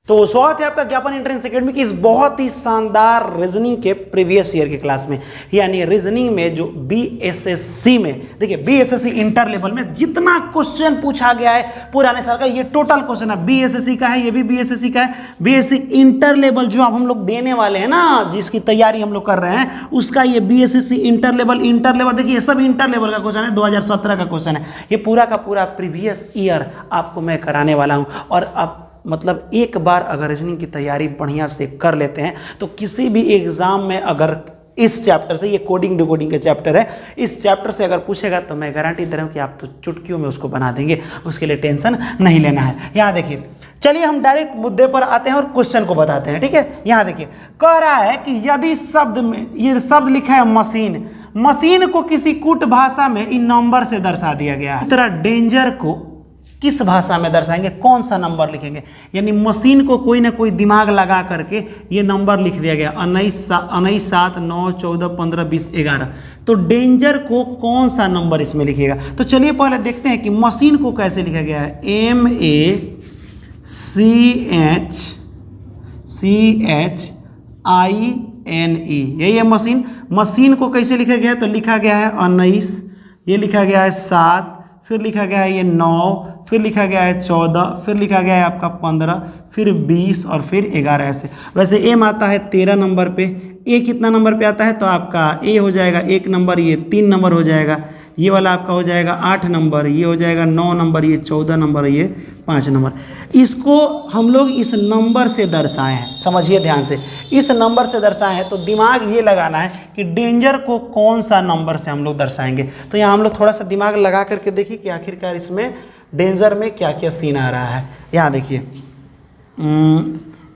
तो स्वागत है आपका ज्ञापन एंट्रेंस एकेडमी की इस बहुत ही शानदार रीजनिंग के प्रीवियस ईयर के क्लास में, यानी रीजनिंग में जो बीएसएससी में, देखिए बीएसएससी इंटर लेवल में जितना क्वेश्चन पूछा गया है पुराने साल का, ये टोटल क्वेश्चन है बीएसएससी का है, ये भी बीएसएससी का है। बीएससी इंटर लेवल जो अब हम लोग देने वाले हैं ना, जिसकी तैयारी हम लोग कर रहे हैं, उसका ये बीएसएससी इंटर लेवल देखिए सब इंटर लेवल का क्वेश्चन है, 2017 का क्वेश्चन है। ये पूरा का पूरा प्रीवियस ईयर आपको मैं कराने वाला हूँ। और अब मतलब एक बार अगर रीजनिंग की तैयारी बढ़िया से कर लेते हैं तो किसी भी एग्जाम में अगर इस चैप्टर से, ये कोडिंग डिकोडिंग के चैप्टर है, इस चैप्टर से अगर पूछेगा तो मैं गारंटी दे रहा हूँ कि आप तो चुटकियों में उसको बना देंगे, उसके लिए टेंशन नहीं लेना है। यहाँ देखिए, चलिए हम डायरेक्ट मुद्दे पर आते हैं और क्वेश्चन को बताते हैं, ठीक है। यहाँ देखिए कह रहा है कि यदि शब्द में ये शब्द लिखा है मशीन, मशीन को किसी कूट भाषा में इन नंबर से दर्शा दिया गया है। इस तरह डेंजर को किस भाषा में दर्शाएंगे, कौन सा नंबर लिखेंगे, यानी मशीन को कोई ना कोई दिमाग लगा करके ये नंबर लिख दिया गया 19 7 9 14 15 20 11। तो डेंजर को कौन सा नंबर इसमें लिखेगा। तो चलिए पहले देखते हैं कि मशीन को कैसे लिखा गया है। MACHINE, यही है मशीन। मशीन को कैसे लिखा गया है, तो लिखा गया है 19, ये लिखा गया है 7, फिर लिखा गया है ये 9, फिर लिखा गया है 14, फिर लिखा गया है आपका 15, फिर 20 और फिर 11 ऐसे। वैसे एम आता है 13 नंबर पे, ए कितना नंबर पे आता है, तो आपका ए हो जाएगा 1 नंबर, ये 3 नंबर हो जाएगा, ये वाला आपका हो जाएगा 8 नंबर, ये हो जाएगा 9 नंबर, ये 14 नंबर, ये 5 नंबर। इसको हम लोग इस नंबर से दर्शाए हैं, समझिए ध्यान से, इस नंबर से दर्शाए हैं। तो दिमाग ये लगाना है कि डेंजर को कौन सा नंबर से हम लोग दर्शाएंगे। तो यहाँ हम लोग थोड़ा सा दिमाग लगा करके देखिए कि आखिरकार इसमें डेंजर में क्या क्या सीन आ रहा है। यहाँ देखिए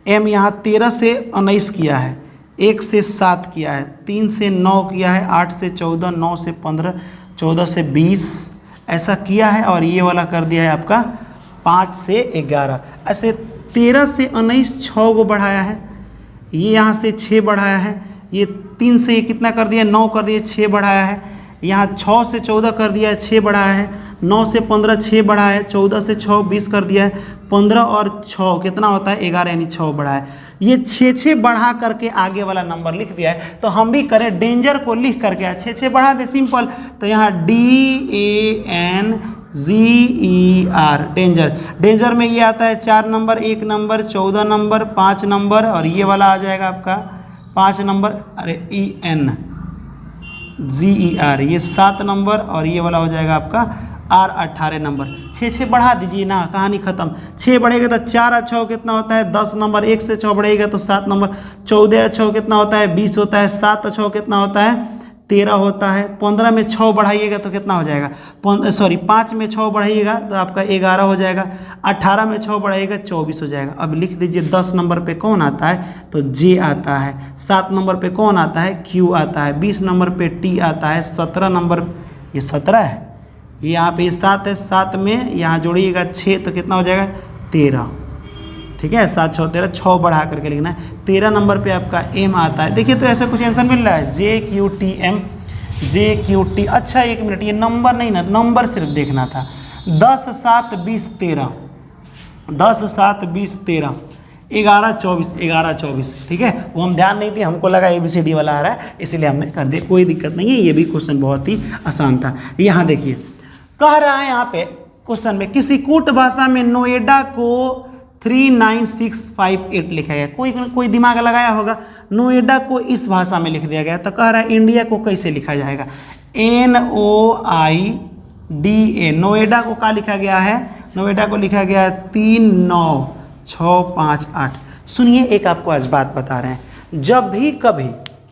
एम यहाँ 13 से 19 किया है, 1 से 7 किया है, 3 से 9 किया है, 8 से 14, 9 से 15, 14 से 20 ऐसा किया है, और ये वाला कर दिया है आपका 5 से 11। ऐसे 13 से 19 6 को बढ़ाया है, ये यहाँ से 6 बढ़ाया है, ये 3 से ये कितना कर दिया 9 कर दिया, 6 बढ़ाया है, यहाँ 6 से 14 कर दिया है, 6 बढ़ाया है, 9 से 15 6 बढ़ाया है, 14 से 6 20 कर दिया है, 15 और 6 कितना होता है 11, यानी 6 बढ़ाया है। ये 6 बढ़ा करके आगे वाला नंबर लिख दिया है। तो हम भी करें, डेंजर को लिख करके 6 बढ़ा दे, सिंपल। तो यहाँ DANGER डेंजर, डेंजर में ये आता है 4 नंबर, 1 नंबर, 14 नंबर, 5 नंबर, और ये वाला आ जाएगा आपका 5 नंबर, अरे ENGER ये 7 नंबर, और ये वाला हो जाएगा आपका R 18 नंबर। 6 बढ़ा दीजिए ना, कहानी खत्म। 6 बढ़ेगा तो 4 और 6 कितना होता है 10 नंबर, 1 से 6 बढ़ेगा तो 7 नंबर, 14 और 6 कितना होता है 20 होता है, 7 और 6 कितना होता है 13 होता है, 15 में 6 बढ़ाइएगा तो कितना हो जाएगा 5 में 6 बढ़ाइएगा तो आपका 11 हो जाएगा, 18 में 6 बढ़ाइएगा 24 हो जाएगा। अब लिख दीजिए 10 नंबर पे कौन आता है, तो J आता है, 7 नंबर पे कौन आता है Q आता है, 20 नंबर पे T आता है, 17 नंबर ये 17 है, ये यहाँ पे 7 है, 7 में यहाँ जोड़िएगा 6 तो कितना हो जाएगा 13, ठीक है। 7 6 13, 6 बढ़ा करके लिखना है। 13 नंबर पे आपका M आता है। देखिए तो ऐसा कुछ आंसर मिल रहा है JQT। अच्छा 1 मिनट, ये नंबर नहीं ना, नंबर सिर्फ देखना था। 10 7 20 13, 10 7 20 13, 11 24, ठीक है। वो हम ध्यान नहीं दिए, हमको लगा ABCD वाला आ रहा है इसलिए हमने कर दिया, कोई दिक्कत नहीं है। ये भी क्वेश्चन बहुत ही आसान था। यहाँ देखिए कह रहा है यहाँ पे क्वेश्चन में, किसी कूट भाषा में नोएडा को 39658 लिखा गया। कोई दिमाग लगाया होगा, नोएडा को इस भाषा में लिख दिया गया। तो कह रहा है इंडिया को कैसे लिखा जाएगा, NOIDA। नोएडा को क्या लिखा गया है, नोएडा को लिखा गया है 39658। सुनिए एक आपको आज बात बता रहे हैं, जब भी कभी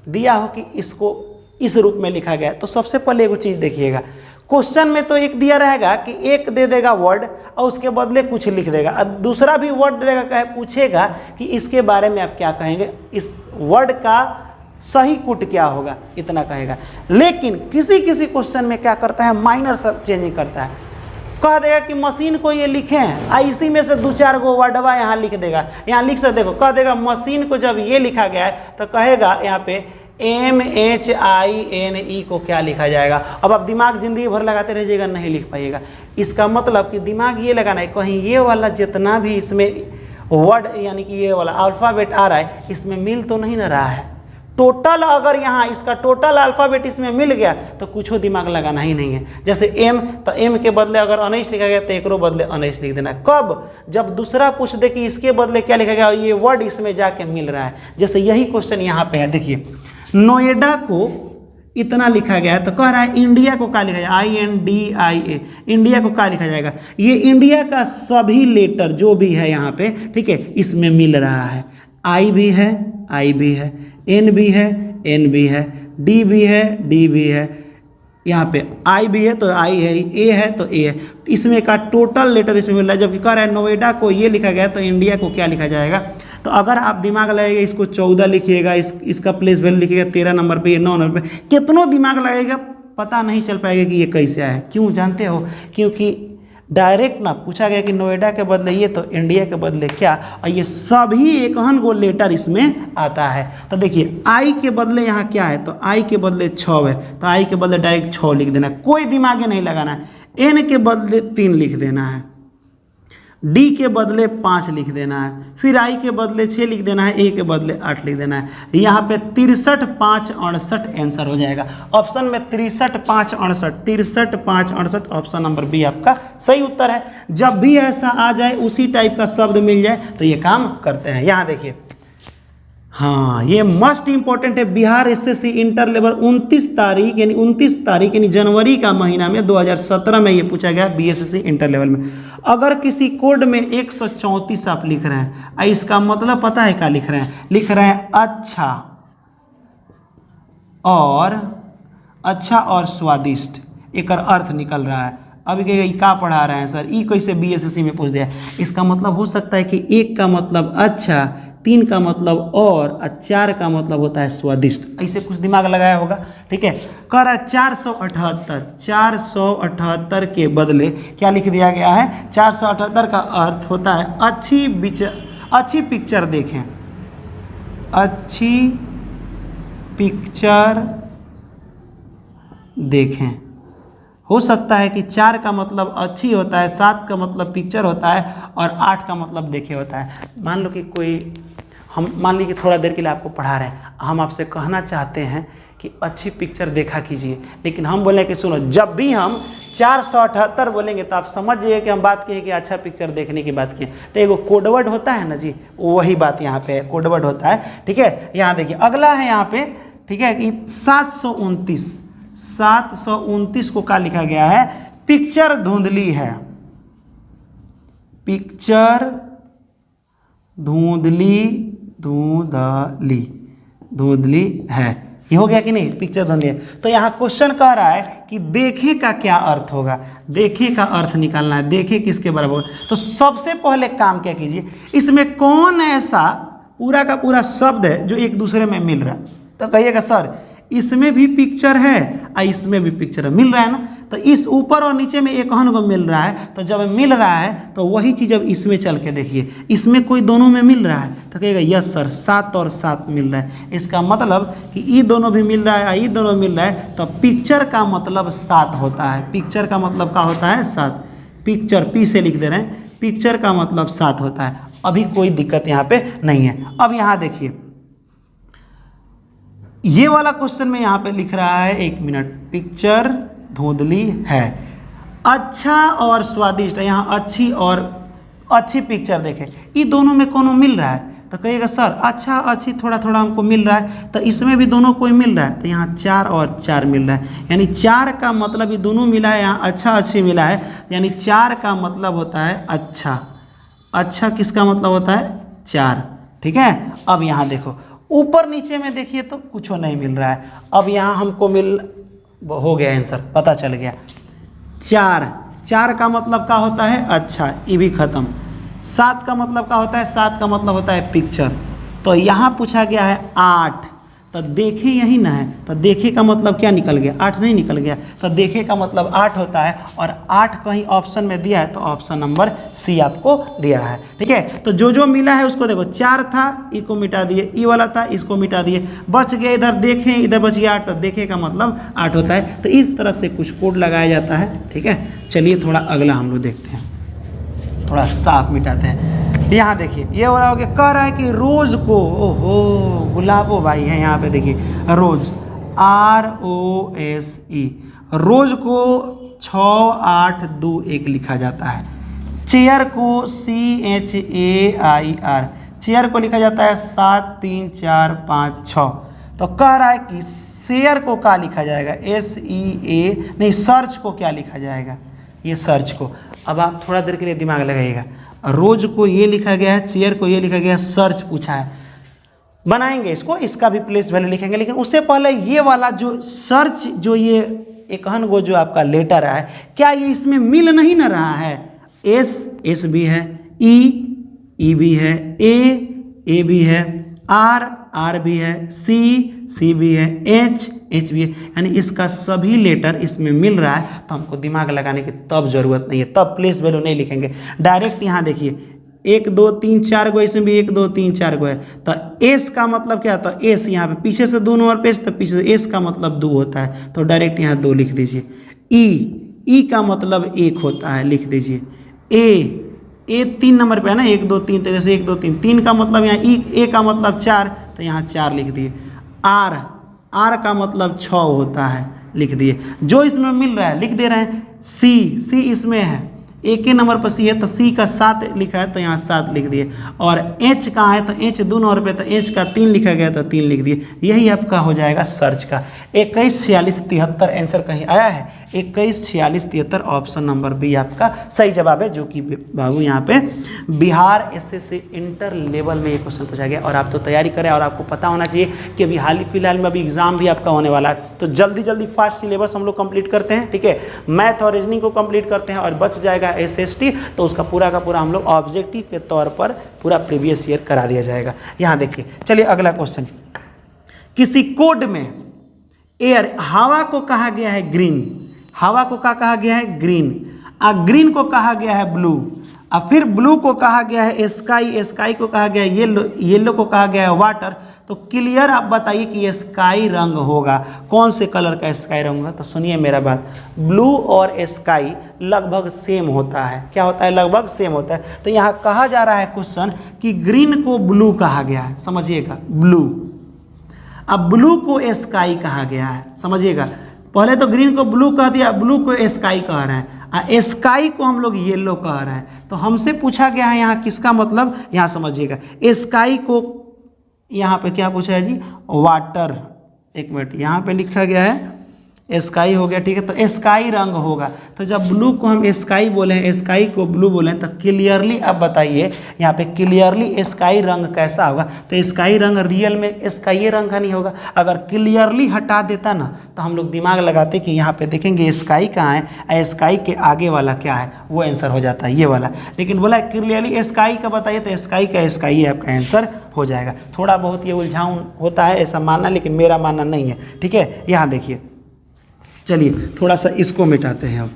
दिया हो कि इसको इस रूप में लिखा गया तो सबसे पहले एक चीज़ देखिएगा, क्वेश्चन में तो एक दिया रहेगा कि एक दे देगा वर्ड और उसके बदले कुछ लिख देगा, और दूसरा भी वर्ड देगा, पूछेगा कि इसके बारे में आप क्या कहेंगे, इस वर्ड का सही कुट क्या होगा, इतना कहेगा। लेकिन किसी किसी क्वेश्चन में क्या करता है, माइनर सब चेंजिंग करता है, कह देगा कि मशीन को ये लिखे हैं, इसी में से 2-4 गो वर्डवा यहाँ लिख देगा। यहाँ लिख सकते, देखो कह देगा मशीन को जब ये लिखा गया है तो कहेगा यहाँ पे MHINE को क्या लिखा जाएगा। अब आप दिमाग जिंदगी भर लगाते रहिएगा, नहीं लिख पाइएगा। इसका मतलब कि दिमाग ये लगाना है, कहीं ये वाला जितना भी इसमें वर्ड यानी कि ये वाला अल्फ़ाबेट आ रहा है, इसमें मिल तो नहीं ना रहा है। टोटल अगर यहाँ इसका टोटल अल्फ़ाबेट इसमें मिल गया तो कुछ दिमाग लगाना ही नहीं है। जैसे एम, तो एम के बदले अगर 19 लिखा गया तो एकरो बदले 19 लिख देना है। कब? जब दूसरा पूछ दे कि इसके बदले क्या लिखा गया, ये वर्ड इसमें जाके मिल रहा है। जैसे यही क्वेश्चन यहाँ पे है, देखिए नोएडा को इतना लिखा गया है, तो कह रहा है इंडिया को क्या लिखा जाए, INDIA, इंडिया को क्या लिखा जाएगा। ये इंडिया का सभी लेटर जो भी है यहाँ पे, ठीक है, इसमें मिल रहा है। I भी है, I भी है, N भी है, N भी है, D भी है, D भी है, यहाँ पे I भी है तो I है, A है तो A है। इसमें का टोटल लेटर इसमें मिल रहा है। जबकि कह रहा है नोएडा को ये लिखा गया तो इंडिया को क्या लिखा जाएगा। तो अगर आप दिमाग लगाइएगा, इसको 14 लिखिएगा, इसका प्लेस वैल्यू लिखिएगा 13 नंबर पे, ये 9 नंबर पे, कितनों दिमाग लगाएगा पता नहीं चल पाएगा कि ये कैसे आया। क्यों जानते हो? क्योंकि डायरेक्ट ना पूछा गया कि नोएडा के बदले ये तो इंडिया के बदले क्या, और ये सभी एकहन गो लेटर इसमें आता है। तो देखिए आई के बदले यहाँ क्या है, तो आई के बदले 6 है, तो आई के बदले डायरेक्ट 6 लिख देना है, कोई दिमाग नहीं लगाना है। एन के बदले 3 लिख देना है, डी के बदले 5 लिख देना है, फिर आई के बदले 6 लिख देना है, ए के बदले 8 लिख देना है। यहाँ पे 63, 5, 68 आंसर हो जाएगा। ऑप्शन में 63, 5, 68, 63, 5, 68, ऑप्शन नंबर बी आपका सही उत्तर है। जब भी ऐसा आ जाए, उसी टाइप का शब्द मिल जाए तो ये काम करते हैं। यहाँ देखिए, हाँ ये मस्ट इंपॉर्टेंट है। बिहार SSC इंटर लेवल 29 तारीख यानी जनवरी का महीना में 2017 में ये पूछा गया BSSC इंटर लेवल में। अगर किसी कोड में 134 आप लिख रहे हैं, इसका मतलब पता है क्या लिख रहे हैं? लिख रहे हैं अच्छा और स्वादिष्ट, एक अर्थ निकल रहा है। अभी क्या पढ़ा रहे हैं सर, ई कैसे BSSC में पूछ दिया। इसका मतलब हो सकता है कि 1 का मतलब अच्छा, 3 का मतलब और 4 का मतलब होता है स्वादिष्ट। ऐसे कुछ दिमाग लगाया होगा, ठीक है। कह रहा है 478 के बदले क्या लिख दिया गया है? 478 का अर्थ होता है अच्छी पिक्चर देखें, अच्छी पिक्चर देखें। हो सकता है कि 4 का मतलब अच्छी होता है, 7 का मतलब पिक्चर होता है, और 8 का मतलब देखे होता है। मान लो कि हम मान लीजिए थोड़ा देर के लिए आपको पढ़ा रहे हैं, हम आपसे कहना चाहते हैं कि अच्छी पिक्चर देखा कीजिए, लेकिन हम बोले कि सुनो, जब भी हम 478 बोलेंगे तो आप समझ जाइए कि हम बात किए कि अच्छा पिक्चर देखने की बात किए। तो एगो कोडवर्ड होता है ना जी, वही बात यहाँ पे कोडवर्ड होता है, ठीक है। यहाँ देखिए अगला है यहाँ पे, ठीक है, कि 729 को क्या लिखा गया है? पिक्चर धुंधली है, पिक्चर धुंधली है। ये हो गया कि नहीं? पिक्चर धुंधली है। तो यहाँ क्वेश्चन कह रहा है कि देखे का क्या अर्थ होगा, देखे का अर्थ निकालना है। देखे किसके बराबर होगा? तो सबसे पहले काम क्या कीजिए, इसमें कौन ऐसा पूरा का पूरा शब्द है जो एक दूसरे में मिल रहा है? तो कहिएगा सर इसमें भी पिक्चर है और इसमें भी पिक्चर है, मिल रहा है ना। तो इस ऊपर और नीचे में एक को मिल रहा है, तो जब मिल रहा है तो वही चीज़ अब इसमें चल के देखिए, इसमें कोई दोनों में मिल रहा है तो कहेगा यस सर 7 और 7 मिल रहा है। इसका मतलब कि ये दोनों भी मिल रहा है, ये दोनों मिल रहा है, तो पिक्चर का मतलब 7 होता है। पिक्चर का मतलब क्या होता है? 7। पिक्चर पी से लिख दे रहे हैं, पिक्चर का मतलब 7 होता है। अभी कोई दिक्कत यहाँ पे नहीं है। अब यहाँ देखिए ये वाला क्वेश्चन में यहाँ पे लिख रहा है, 1 मिनट, पिक्चर धुंधली है, अच्छा और स्वादिष्ट है। यहाँ अच्छी और अच्छी पिक्चर देखें, ये दोनों में कौन मिल रहा है? तो कहिएगा सर अच्छा अच्छी थोड़ा थोड़ा हमको मिल रहा है, तो इसमें भी दोनों कोई मिल रहा है, तो यहाँ 4 और 4 मिल रहा है। यानी 4 का मतलब ये दोनों मिला है, यहाँ अच्छा अच्छी मिला है, यानी 4 का मतलब होता है अच्छा। अच्छा किसका मतलब होता है? 4, ठीक है। अब यहाँ देखो ऊपर नीचे में देखिए तो कुछ नहीं मिल रहा है। अब यहाँ हमको हो गया आंसर, पता चल गया। 4 का मतलब क्या होता है? अच्छा, ये भी खत्म। 7 का मतलब क्या होता है? 7 का मतलब होता है पिक्चर। तो यहाँ पूछा गया है 8, तो देखे यही ना है, तो देखे का मतलब क्या निकल गया? 8 नहीं निकल गया, तो देखे का मतलब 8 होता है, और 8 कहीं ऑप्शन में दिया है तो ऑप्शन नंबर सी आपको दिया है, ठीक है। तो जो मिला है उसको देखो, 4 था इसको मिटा दिए, ई वाला था इसको मिटा दिए, बच गया इधर देखें, इधर बच गया 8, तो देखे का मतलब 8 होता है। तो इस तरह से कुछ कोड लगाया जाता है, ठीक है। चलिए थोड़ा अगला हम लोग देखते हैं, थोड़ा साफ मिटाते हैं। यहाँ देखिए ये हो रहा हो कि कह रहा है कि रोज को, ओहो गुलाबो भाई है यहाँ पे, देखिए रोज ROSE, रोज को 6821 लिखा जाता है। चेयर को CHAIR, चेयर को लिखा जाता है 73456। तो कह रहा है कि शेयर को क्या लिखा जाएगा, SEA नहीं, सर्च को क्या लिखा जाएगा, ये सर्च को। अब आप थोड़ा देर के लिए दिमाग लगाइएगा, रोज को ये लिखा गया है, चेयर को ये लिखा गया है, सर्च पूछा है, बनाएंगे इसको, इसका भी प्लेस वैल्यू लिखेंगे। लेकिन उससे पहले ये वाला जो सर्च, जो ये एकहन गो जो आपका लेटर है, क्या ये इसमें मिल नहीं ना रहा है, S भी है, E भी है, A भी है, R भी है, C भी है, H भी है, यानी इसका सभी लेटर इसमें मिल रहा है। तो हमको दिमाग लगाने की तब जरूरत नहीं है, तब प्लेस वैल्यू नहीं लिखेंगे, डायरेक्ट यहाँ देखिए 1 2 3 4 गो, इसमें भी 1 2 3 4 गो है। तो S का मतलब क्या था, S यहाँ पे पीछे से 2 नंबर पेज, तो पीछे से S का मतलब 2 होता है, तो डायरेक्ट यहाँ 2 लिख दीजिए। E का मतलब 1 होता है, लिख दीजिए। A 3 नंबर पे है ना, 1 2 3, तो जैसे 1 2 3, 3 का मतलब यहाँ A का मतलब 4, तो यहाँ 4 लिख दिए। R का मतलब 6 होता है, लिख दिए। जो इसमें मिल रहा है लिख दे रहे हैं। C इसमें है, एक ही नंबर पर C है, तो C का 7 लिखा है, तो यहाँ 7 लिख दिए। और H कहाँ है, तो H 2 नंबर पे, तो H का 3 लिखा गया, तो 3 लिख दिए। यही आपका हो जाएगा सर्च का 21 46 73 आंसर कहीं आया है, 21 46 73 ऑप्शन नंबर बी आपका सही जवाब है, जो कि बाबू यहाँ पे बिहार SSC इंटर लेवल में ये क्वेश्चन पूछा गया। और आप तो तैयारी करें, और आपको पता होना चाहिए कि अभी हाल ही फिलहाल में अभी एग्जाम भी आपका होने वाला है, तो जल्दी फास्ट सिलेबस हम लोग कंप्लीट करते हैं, ठीक है। मैथ और रीजनिंग को कंप्लीट करते हैं, और बच जाएगा SST, तो उसका पूरा का पूरा हम लोग ऑब्जेक्टिव के तौर पर पूरा प्रीवियस ईयर करा दिया जाएगा। यहाँ देखिए, चलिए अगला क्वेश्चन। किसी कोड में एयर, हवा को कहा गया है ग्रीन, हवा को क्या कहा गया है, ग्रीन। ग्रीन को कहा गया है ब्लू, और फिर ब्लू को कहा गया है स्काई, स्काई को कहा गया है येलो, येलो को कहा गया है वाटर। तो क्लियर आप बताइए कि ये स्काई रंग होगा, कौन से कलर का स्काई रंग होगा। तो सुनिए मेरा बात, ब्लू और स्काई लगभग सेम होता है। क्या होता है, लगभग सेम होता है। तो यहाँ कहा जा रहा है क्वेश्चन कि ग्रीन को ब्लू कहा गया है, समझिएगा, ब्लू। अब ब्लू को स्काई कहा गया है, समझिएगा। पहले तो ग्रीन को ब्लू कह दिया, ब्लू को स्काई कह रहे हैं, स्काई को हम लोग येलो कह रहे हैं। तो हमसे पूछा गया है यहाँ किसका मतलब, यहाँ समझिएगा, स्काई को यहाँ पे क्या पूछा है जी, वाटर। एक मिनट, यहाँ पे लिखा गया है स्काई हो गया, ठीक है। तो स्काई रंग होगा। तो जब ब्लू को हम स्काई बोले, स्काई को ब्लू बोले, तो क्लियरली अब बताइए यहाँ पे क्लियरली स्काई रंग कैसा होगा। तो स्काई रंग रियल में स्काई रंग का नहीं होगा। अगर क्लियरली हटा देता ना, तो हम लोग दिमाग लगाते कि यहाँ पे देखेंगे स्काई कहाँ है, स्काई के आगे वाला क्या है, वो आंसर हो जाता है ये वाला। लेकिन बोला क्लियरली स्काई का बताइए, तो स्काई का स्काई आपका आंसर हो जाएगा। थोड़ा बहुत ये उलझाऊं होता है ऐसा मानना, लेकिन मेरा मानना नहीं है, ठीक है। यहाँ देखिए, चलिए थोड़ा सा इसको मिटाते हैं। अब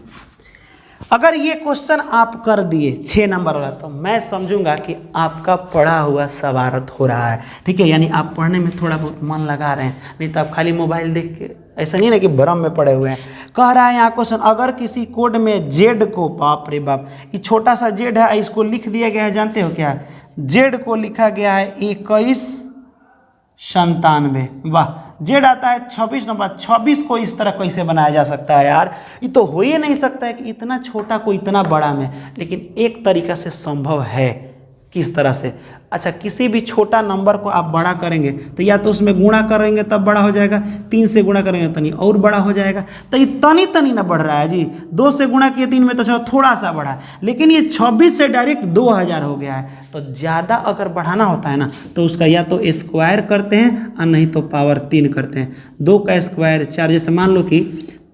अगर ये क्वेश्चन आप कर दिए 6 नंबर वाला, तो मैं समझूंगा कि आपका पढ़ा हुआ सवारत हो रहा है, ठीक है। यानी आप पढ़ने में थोड़ा बहुत मन लगा रहे हैं, नहीं तो आप खाली मोबाइल देख के ऐसा नहीं ना कि भ्रम में पड़े हुए हैं। कह रहा है यहाँ क्वेश्चन, अगर किसी कोड में जेड को, बाप रे बाप, ये छोटा सा जेड है, इसको लिख दिया गया है, जानते हो क्या, जेड को लिखा गया है 2197। वाह, जेड आता है 26 नंबर। 26 को इस तरह कैसे बनाया जा सकता है यार, ये तो हो ही नहीं सकता है कि इतना छोटा को इतना बड़ा में। लेकिन एक तरीका से संभव है। किस तरह से, अच्छा, किसी भी छोटा नंबर को आप बड़ा करेंगे तो या तो उसमें गुणा करेंगे तब बड़ा हो जाएगा, 3 से गुणा करेंगे तनी और बड़ा हो जाएगा। तो ये तनी ना बढ़ रहा है जी, 2 से गुणा किए 3 में तो थोड़ा सा बढ़ा, लेकिन ये 26 से डायरेक्ट 2000 हो गया है। तो ज़्यादा अगर बढ़ाना होता है ना, तो उसका या तो स्क्वायर करते हैं और नहीं तो पावर 3 करते हैं। 2 का स्क्वायर 4, जैसे मान लो कि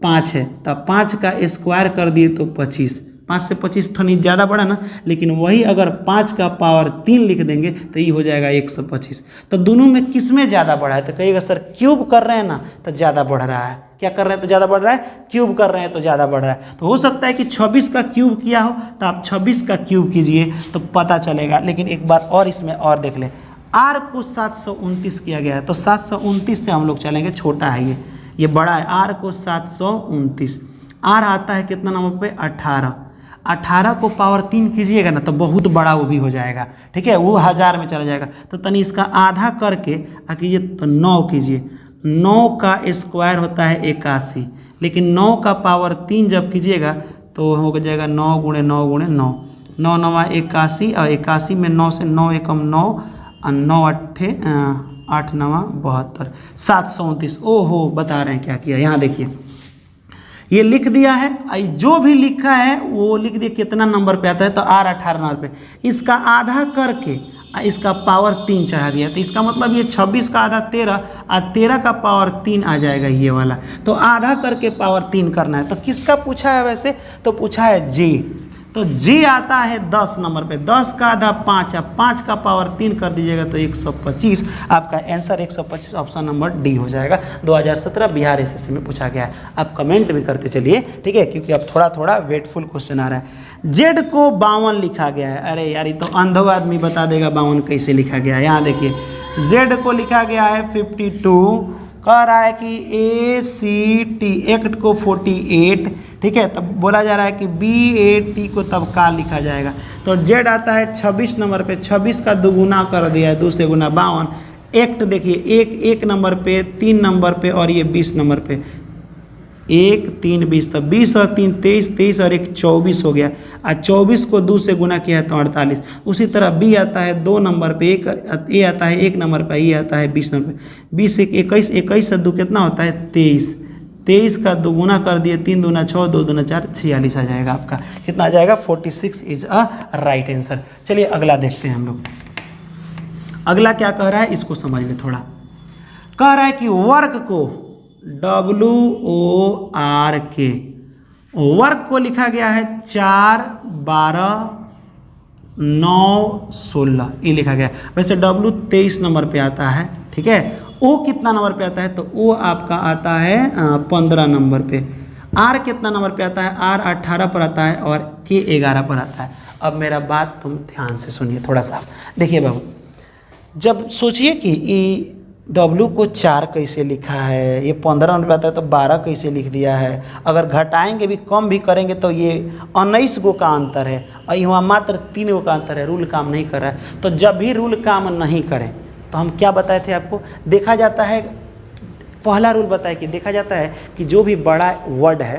5 है, तो 5 का स्क्वायर कर दिए तो 25। 5 से 25 थोड़ी ज़्यादा बढ़ा ना, लेकिन वही अगर 5 का पावर 3 लिख देंगे तो ये हो जाएगा 125। तो दोनों में किस में ज़्यादा बढ़ा है, तो कहिएगा सर क्यूब कर रहे हैं ना तो ज़्यादा बढ़ रहा है। क्या कर रहे हैं तो ज़्यादा बढ़ रहा है, क्यूब कर रहे हैं तो ज़्यादा बढ़ रहा है। तो हो सकता है कि 26 का क्यूब किया हो, तो आप 26 का क्यूब कीजिए तो पता चलेगा। लेकिन एक बार और इसमें और देख लें, आर को 729 किया गया है, तो 729 से हम लोग चलेंगे, छोटा है ये बड़ा है। आर को 729, आर आता है कितना नंबर पे, 18। 18 को पावर 3 कीजिएगा ना तो बहुत बड़ा वो भी हो जाएगा, ठीक है, वो 1000 में चला जाएगा। तो तनी इसका आधा करके कीजिए तो 9 कीजिए, 9 का स्क्वायर होता है 81, लेकिन 9 का पावर 3 जब कीजिएगा तो हो जाएगा 9 गुणे 9 गुणे 9, 9 9 81, और 81 में 9 से 9 एकम 9 और 9 अट्ठे 8 9 72, 729। ओहो, बता रहे हैं क्या किया, यहाँ देखिए ये लिख दिया है, जो भी लिखा है वो लिख दिया कितना नंबर पे आता है, तो R 18 नंबर पे, इसका आधा करके इसका पावर 3 चढ़ा दिया, तो इसका मतलब ये 26 का आधा 13 और 13 का पावर 3 आ जाएगा ये वाला, तो आधा करके पावर 3 करना है। तो किसका पूछा है वैसे, तो पूछा है J, तो J आता है 10 नंबर पे, 10 का आधा 5, अब 5 का पावर 3 कर दीजिएगा तो 125, आपका आंसर 125 ऑप्शन नंबर डी हो जाएगा। 2017 बिहार एसएससी में पूछा गया है। आप कमेंट भी करते चलिए, ठीक है, क्योंकि अब थोड़ा थोड़ा वेटफुल क्वेश्चन आ रहा है। जेड को 52 लिखा गया है, अरे यार ये तो अंधो आदमी बता देगा 52 कैसे लिखा गया है। यहाँ देखिए जेड को लिखा गया है 52, कह रहा है कि ACT एक्ट को 48, ठीक है, तब बोला जा रहा है कि BAT को तब का लिखा जाएगा, तो जेड आता है 26 नंबर पे, 26 का दुगुना कर दिया है, 2 से गुना 52, एक्ट देखिए एक नंबर पे, 3 नंबर पे, और ये 20 नंबर पे, 1 3 20, तो 20 और 3 23, 23 और 1 24 हो गया, और 24 को 2 से गुना किया है तो 48। उसी तरह बी आता है 2 नंबर पे, ए आता है 1 नंबर पे, ये आता है 20 नंबर पे, 20 1 21, 21 से 2 कितना होता है 23, 23 का दुगुना कर दिए, 3 दूना 6, 2 दूना 4, 46 आ जाएगा आपका, कितना आ जाएगा 46 इज अ राइट आंसर। चलिए अगला देखते हैं हम लोग, अगला क्या कह रहा है इसको समझ ले थोड़ा। कह रहा है कि वर्क को WORK, वर्क को लिखा गया है 4 12 9 16, ये लिखा गया है। वैसे W 23 नंबर पे आता है, ठीक है, O कितना नंबर पे आता है, तो O आपका आता है 15 नंबर पे, R कितना नंबर पे आता है, R 18 पर आता है, और K 11 पर आता है। अब मेरा बात तुम ध्यान से सुनिए थोड़ा सा, देखिए बाबू, जब सोचिए कि W को 4 कैसे लिखा है, ये 15 नंबर पे आता है तो 12 कैसे लिख दिया है, अगर घटाएंगे भी कम भी करेंगे तो ये 19 गो का अंतर है, और यहाँ मात्र 3 गो का अंतर है, रूल काम नहीं कर रहा है। तो जब भी रूल काम नहीं करें तो हम क्या बताए थे आपको, देखा जाता है, पहला रूल बताया कि देखा जाता है कि जो भी बड़ा वर्ड है,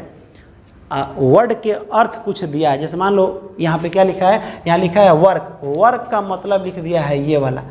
वर्ड के अर्थ कुछ दिया है, जैसे मान लो यहाँ पे क्या लिखा है, यहाँ लिखा है वर्क, वर्क का मतलब लिख दिया है ये वाला,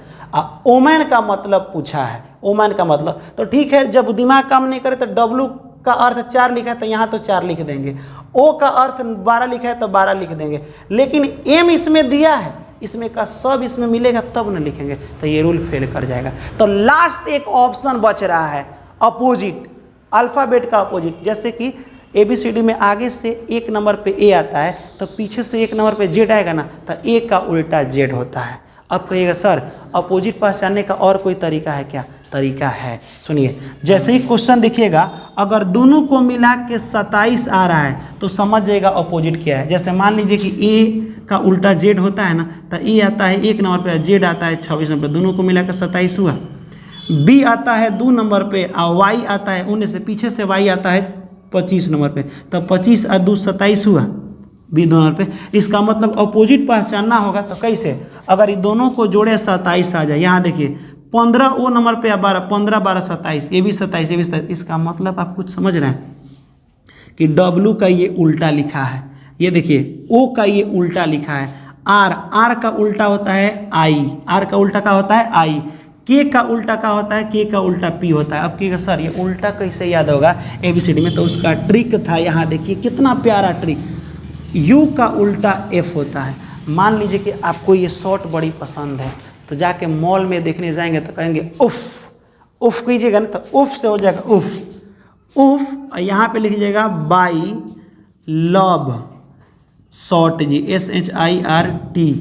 ओमैन का मतलब पूछा है, ओमैन का मतलब, तो ठीक है, जब दिमाग काम नहीं करे तो W का अर्थ 4 लिखा है तो यहाँ तो 4 लिख देंगे, O का अर्थ 12 लिखा है तो 12 लिख देंगे, लेकिन M इसमें दिया है, इसमें का सब इसमें मिलेगा तब न लिखेंगे, तो ये रूल फेल कर जाएगा। तो लास्ट एक ऑप्शन बच रहा है अपोजिट, अल्फ़ाबेट का अपोजिट, जैसे कि ABCD में आगे से 1 नंबर पे A आता है तो पीछे से 1 नंबर पे Z आएगा ना, तो A का उल्टा Z होता है। अब कहिएगा सर अपोजिट पहचानने का और कोई तरीका है क्या, तरीका है, सुनिए, जैसे ही क्वेश्चन देखिएगा, अगर दोनों को मिला के 27 आ रहा है तो समझ जाएगा अपोजिट क्या है। जैसे मान लीजिए कि A का उल्टा Z होता है ना, तो A आता है 1 नंबर पे, Z आता है 26 नंबर पे, दोनों को मिला के 27 हुआ। B आता है 2 नंबर पे, और Y आता है 19 से, पीछे से Y आता है 25 नंबर पे, तो 25 और 2 27 हुआ B 2 नंबर पे। इसका मतलब अपोजिट पहचानना होगा, तो कैसे, अगर ये दोनों को जोड़े 27 आ जाए, यहाँ देखिए 15 O नंबर पे, 12 15 12 27, ये भी 27, ये भी 27, इसका मतलब आप कुछ समझ रहे हैं कि W का ये उल्टा लिखा है, ये देखिए O का ये उल्टा लिखा है, R का उल्टा होता है I, R का उल्टा का होता है I, K का उल्टा का होता है, K का उल्टा P होता है। अब कहिएगा सर ये उल्टा कैसे याद होगा ABCD में, तो उसका ट्रिक था, यहाँ देखिए कितना प्यारा ट्रिक, U का उल्टा F होता है। मान लीजिए कि आपको ये शॉर्ट बड़ी पसंद है, तो जाके मॉल में देखने जाएंगे तो कहेंगे उफ, उफ कीजिएगा ना तो उफ से हो जाएगा उफ, उफ, और यहाँ पे लिख लीजिएगा बाई लव शॉर्ट जी, SHIRT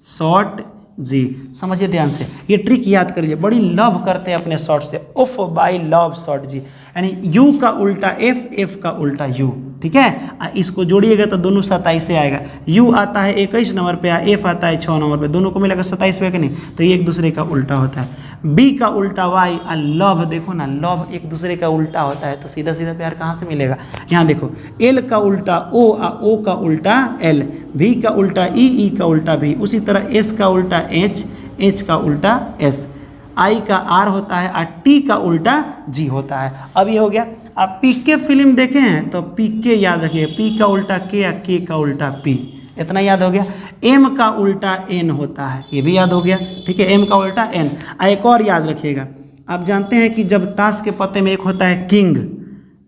शॉर्ट जी, समझिए ध्यान से, ये ट्रिक याद करिए, बड़ी लव करते हैं अपने शॉर्ट से, उफ बाई लव शॉर्ट जी, यानी U का उल्टा F, F का उल्टा U, ठीक है, इसको जोड़िएगा तो दोनों 27 से आएगा। U आता है 21 नंबर पे, F आता है 6 नंबर पे, दोनों को मिलाकर 27 हुआ कि नहीं, तो ये एक दूसरे का उल्टा होता है। बी का उल्टा वाई और लव, देखो ना लव एक दूसरे का उल्टा होता है, तो सीधा सीधा प्यार कहाँ से मिलेगा। यहाँ देखो एल का उल्टा ओ और ओ का उल्टा एल, वी का उल्टा ई का उल्टा वी, उसी तरह एस का उल्टा एच का उल्टा एस, आई का आर होता है और टी का उल्टा जी होता है। अब ये हो गया। आप पीके फिल्म देखे हैं तो पीके याद रखिए, पी का उल्टा के या के का उल्टा पी, इतना याद हो गया। एम का उल्टा एन होता है, ये भी याद हो गया, ठीक है, एम का उल्टा एन। एक और याद रखिएगा, आप जानते हैं कि जब ताश के पत्ते में एक होता है किंग,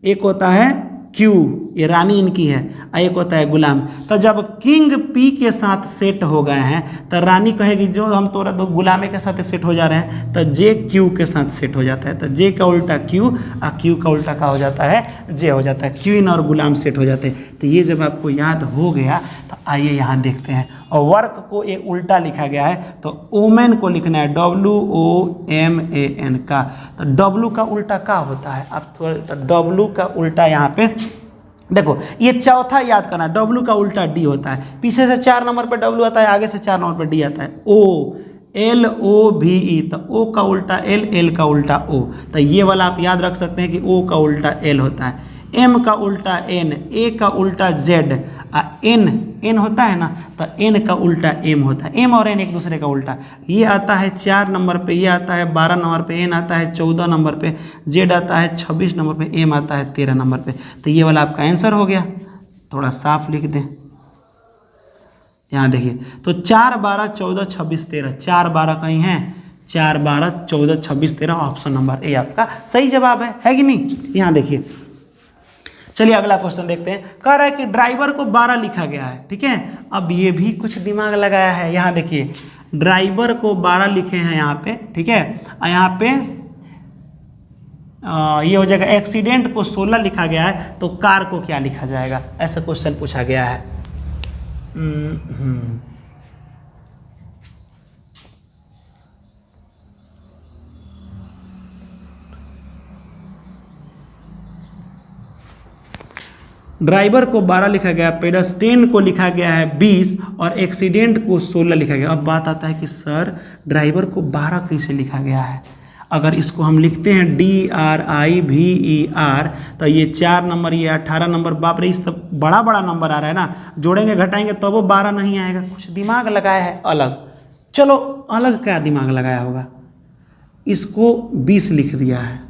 एक होता है क्यू, ये रानी इनकी है, और एक होता है गुलाम, तो जब किंग पी के साथ सेट हो गए हैं तो रानी कहेगी जो हम तोरा दो गुलामे के साथ सेट हो जा रहे हैं, तो जे क्यू के साथ सेट हो जाता है, तो जे का उल्टा क्यू और क्यू का उल्टा क्या हो जाता है, जे हो जाता है, क्वीन और गुलाम सेट हो जाते हैं। तो ये जब आपको याद हो गया तो आइए यहाँ देखते हैं। और वर्क को एक उल्टा लिखा गया है तो वोमेन को लिखना है WOMAN का, तो W का उल्टा क्या होता है, आप थोड़ा तो W का उल्टा यहाँ पे देखो, ये चौथा याद करना, W का उल्टा D होता है, पीछे से 4 नंबर पे W आता है, आगे से 4 नंबर पे D आता है। O LOVE, तो O का उल्टा L का उल्टा O, तो ये वाला आप याद रख सकते हैं कि O का उल्टा L होता है। M का उल्टा N, A का उल्टा Z, N होता है ना, तो N का उल्टा M होता है, M और N एक दूसरे का उल्टा। ये आता है 4 नंबर पे, ये आता है 12 नंबर पे, N आता है 14 नंबर पे, Z आता है 26 नंबर पे, M आता है 13 नंबर पे। तो ये वाला आपका आंसर हो गया, थोड़ा साफ लिख दें, यहाँ देखिए, तो 4 12 14 26 13, 4 12 कहीं है, 4 12 14 26 13, ऑप्शन नंबर ए आपका सही जवाब है कि नहीं। यहाँ देखिए, चलिए अगला क्वेश्चन देखते हैं। कह रहा है कि ड्राइवर को 12 लिखा गया है, ठीक है। अब ये भी कुछ दिमाग लगाया है, यहाँ देखिए ड्राइवर को 12 लिखे हैं यहाँ पे, ठीक है, और यहाँ पे ये हो जाएगा। एक्सीडेंट को 16 लिखा गया है, तो कार को क्या लिखा जाएगा, ऐसा क्वेश्चन पूछा गया है। ड्राइवर को 12 लिखा गया, पेडेस्ट्रियन को लिखा गया है 20 और एक्सीडेंट को 16 लिखा गया। अब बात आता है कि सर ड्राइवर को 12 कैसे लिखा गया है। अगर इसको हम लिखते हैं DRIVER, तो ये 4 नंबर, ये 18 नंबर, बाप रे इस तब बड़ा बड़ा नंबर आ रहा है ना, जोड़ेंगे घटाएंगे तो वो 12 नहीं आएगा। कुछ दिमाग लगाया है अलग, चलो अलग क्या दिमाग लगाया होगा, इसको 20 लिख दिया है,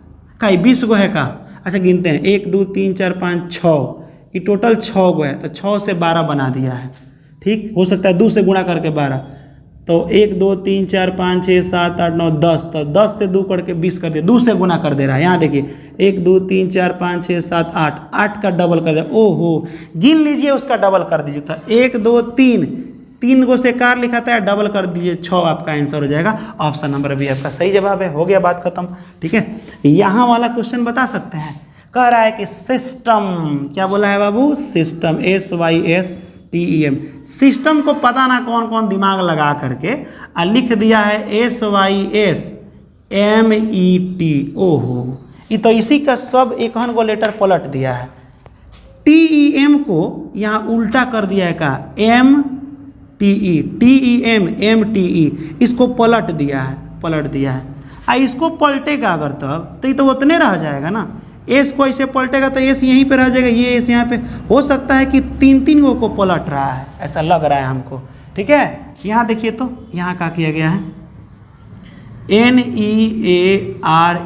का 20 को है का। अच्छा गिनते हैं, 1 2 3 4 5 6, ये टोटल 6 गो है, तो 6 से 12 बना दिया है, ठीक। हो सकता है 2 से गुणा करके 12, तो 1 2 3 4 5 6 7 8 9 10, तो 10 से 2 करके 20 कर दिया, 2 से गुना कर दे रहा है। यहाँ देखिए 1 2 3 4 5 6 7 8, 8 का डबल कर दिया, ओहो गिन लीजिए, उसका डबल कर दीजिए, तो 1 2 3, 3 गो से कार लिखाता है, डबल कर दीजिए, 6 आपका आंसर हो जाएगा। ऑप्शन नंबर बी आपका सही जवाब है। हो गया बात खत्म, ठीक है। यहाँ वाला क्वेश्चन बता सकते हैं, कह रहा है कि सिस्टम, क्या बोला है बाबू, सिस्टम, SYSTEM, सिस्टम को पता ना कौन कौन दिमाग लगा करके लिख दिया है SYSMET। ओहो, ये तो इसी का सब एक गो लेटर पलट दिया है। TEM को यहाँ उल्टा कर दिया है का MTE, TEM MTE, इसको पलट दिया है। इसको पलटेगा अगर तब तो ये तो उतने रह जाएगा ना, एस को ऐसे पलटेगा तो एस यहीं पे रह जाएगा, ये एस यहाँ पे। हो सकता है कि 3 गो को पलट रहा है, ऐसा लग रहा है हमको, ठीक है। यहाँ देखिए तो यहाँ क्या किया गया है, NEARER